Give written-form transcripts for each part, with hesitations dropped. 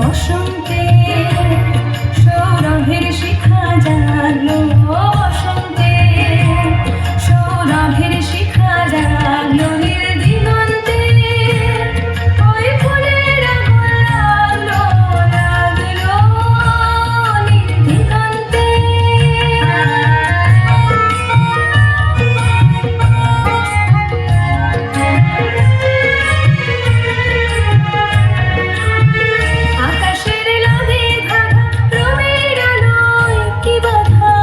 বসন্তে সৌরভের শিখা জাগলো, বসন্তে সৌরভের শিখা জাগলো, নীল দিগন্তে ওই ফুলের আগুন লাগলো, লাগলো নীল দিগন্তে। আকাশের লাভে ধাঁধা, রবির আলোয় কি বাধা,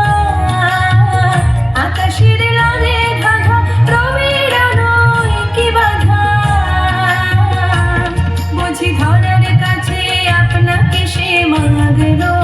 আকাশের লাভে ধাঁধা, রবির আলোয় কি বাধা। বুঝি ধরার কাছে আপনাকে সে মাগলো,